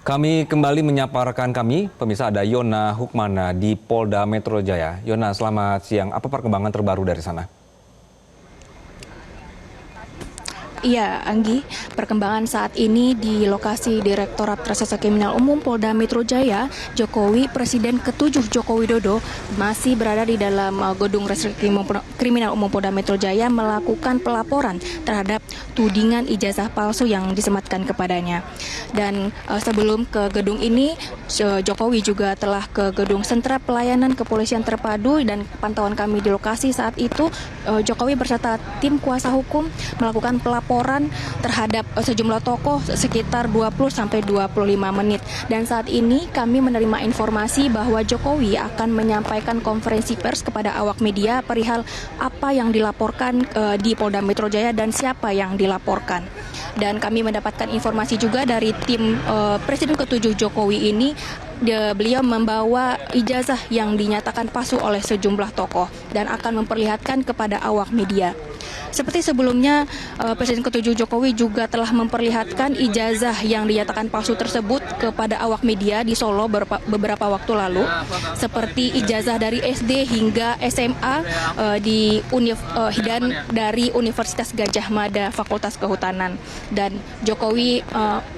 Kami kembali menyapa rekan kami, pemirsa ada Yona Hukmana di Polda Metro Jaya. Yona, selamat siang. Apa perkembangan terbaru dari sana? Iya, Anggi, perkembangan saat ini di lokasi Direktorat Reserse Kriminal Umum Polda Metro Jaya, Jokowi, Presiden ke-7 Joko Widodo masih berada di dalam gedung Reserse Kriminal Umum Polda Metro Jaya melakukan pelaporan terhadap tudingan ijazah palsu yang disematkan kepadanya. Dan sebelum ke gedung ini, Jokowi juga telah ke gedung Sentra Pelayanan Kepolisian Terpadu dan pantauan kami di lokasi saat itu, Jokowi berserta tim kuasa hukum melakukan pelaporan terhadap sejumlah tokoh sekitar 20-25 menit. Dan saat ini kami menerima informasi bahwa Jokowi akan menyampaikan konferensi pers kepada awak media perihal apa yang dilaporkan di Polda Metro Jaya dan siapa yang dilaporkan. Dan kami mendapatkan informasi juga dari tim Presiden ke-7 Jokowi ini, beliau membawa ijazah yang dinyatakan palsu oleh sejumlah tokoh dan akan memperlihatkan kepada awak media. Seperti sebelumnya, Presiden ke-7 Jokowi juga telah memperlihatkan ijazah yang dinyatakan palsu tersebut kepada awak media di Solo beberapa waktu lalu, seperti ijazah dari SD hingga SMA dan dari Universitas Gadjah Mada Fakultas Kehutanan. Dan Jokowi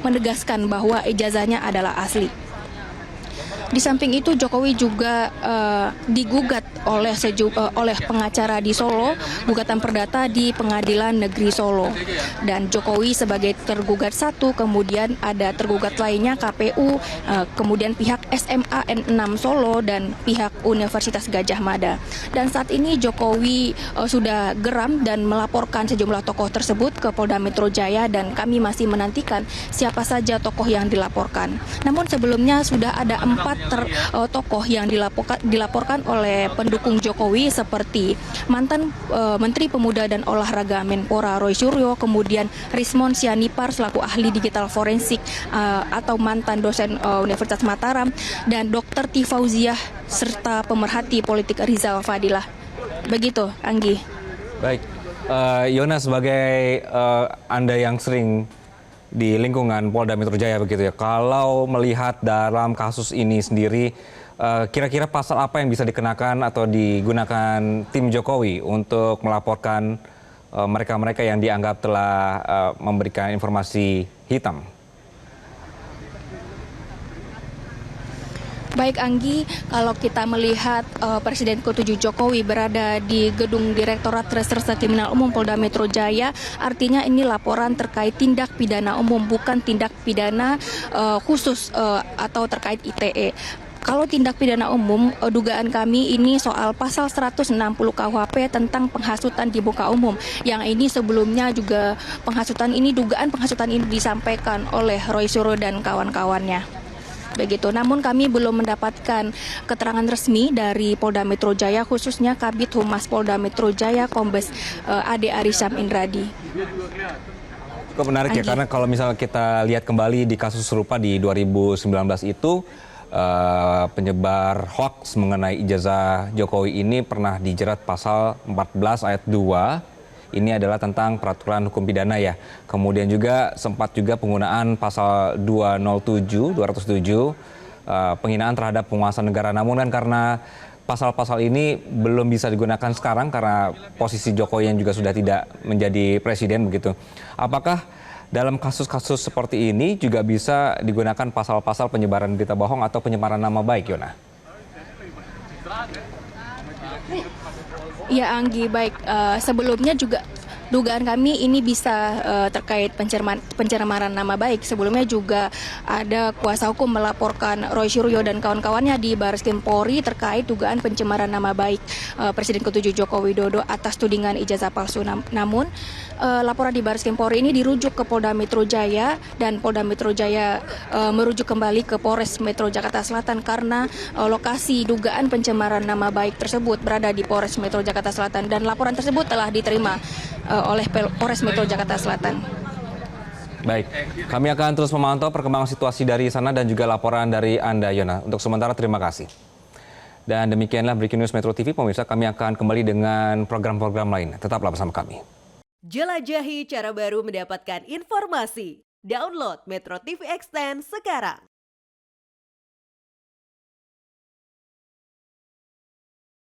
menegaskan bahwa ijazahnya adalah asli. Di samping itu, Jokowi juga digugat oleh pengacara di Solo, gugatan perdata di Pengadilan Negeri Solo. Dan Jokowi sebagai tergugat satu, kemudian ada tergugat lainnya KPU, kemudian pihak SMA N6 Solo dan pihak Universitas Gadjah Mada. Dan saat ini Jokowi sudah geram dan melaporkan sejumlah tokoh tersebut ke Polda Metro Jaya dan kami masih menantikan siapa saja tokoh yang dilaporkan. Namun sebelumnya sudah ada 4 tokoh yang dilaporkan oleh pendukung Jokowi seperti mantan Menteri Pemuda dan Olahraga Menpora Roy Suryo, kemudian Rismon Sianipar selaku ahli digital forensik atau mantan dosen Universitas Mataram, dan Dr. T. Fauziah serta pemerhati politik Rizal Fadilah. Begitu, Anggi. Baik, Yona, sebagai Anda yang sering di lingkungan Polda Metro Jaya begitu ya, kalau melihat dalam kasus ini sendiri, kira-kira pasal apa yang bisa dikenakan atau digunakan tim Jokowi untuk melaporkan mereka-mereka yang dianggap telah memberikan informasi hitam? Baik, Anggi, kalau kita melihat Presiden ke-7 Jokowi berada di gedung Direktorat Reserse Kriminal Umum Polda Metro Jaya, artinya ini laporan terkait tindak pidana umum, bukan tindak pidana khusus atau terkait ITE. Kalau tindak pidana umum, dugaan kami ini soal pasal 160 KUHP tentang penghasutan di muka umum. Yang ini sebelumnya juga dugaan penghasutan ini disampaikan oleh Roy Suryo dan kawan-kawannya. Begitu. Namun kami belum mendapatkan keterangan resmi dari Polda Metro Jaya, khususnya Kabid Humas Polda Metro Jaya Kombes Ade Arysyam Indradi. Cukup menarik ya, karena kalau misalnya kita lihat kembali di kasus serupa di 2019 itu, penyebar hoaks mengenai ijazah Jokowi ini pernah dijerat pasal 14 ayat 2. Ini adalah tentang peraturan hukum pidana ya. Kemudian juga sempat juga penggunaan pasal 207 penghinaan terhadap penguasa negara. Namun kan karena pasal-pasal ini belum bisa digunakan sekarang karena posisi Jokowi yang juga sudah tidak menjadi presiden begitu. Apakah dalam kasus-kasus seperti ini juga bisa digunakan pasal-pasal penyebaran berita bohong atau penyemaran nama baik, Yona? Ya, Anggi, baik. Sebelumnya juga dugaan kami ini bisa terkait pencemaran nama baik. Sebelumnya juga ada kuasa hukum melaporkan Roy Suryo dan kawan-kawannya di Barreskrim Polri terkait dugaan pencemaran nama baik Presiden ke-7 Joko Widodo atas tudingan ijazah palsu. Namun laporan di Barreskrim Polri ini dirujuk ke Polda Metro Jaya dan Polda Metro Jaya merujuk kembali ke Polres Metro Jakarta Selatan karena lokasi dugaan pencemaran nama baik tersebut berada di Polres Metro Jakarta Selatan dan laporan tersebut telah diterima oleh Polres Metro Jakarta Selatan. Baik, kami akan terus memantau perkembangan situasi dari sana dan juga laporan dari Anda, Yona. Untuk sementara, terima kasih. Dan demikianlah Breaking News Metro TV, pemirsa. Kami akan kembali dengan program-program lain. Tetaplah bersama kami. Jelajahi cara baru mendapatkan informasi. Download Metro TV Extend sekarang.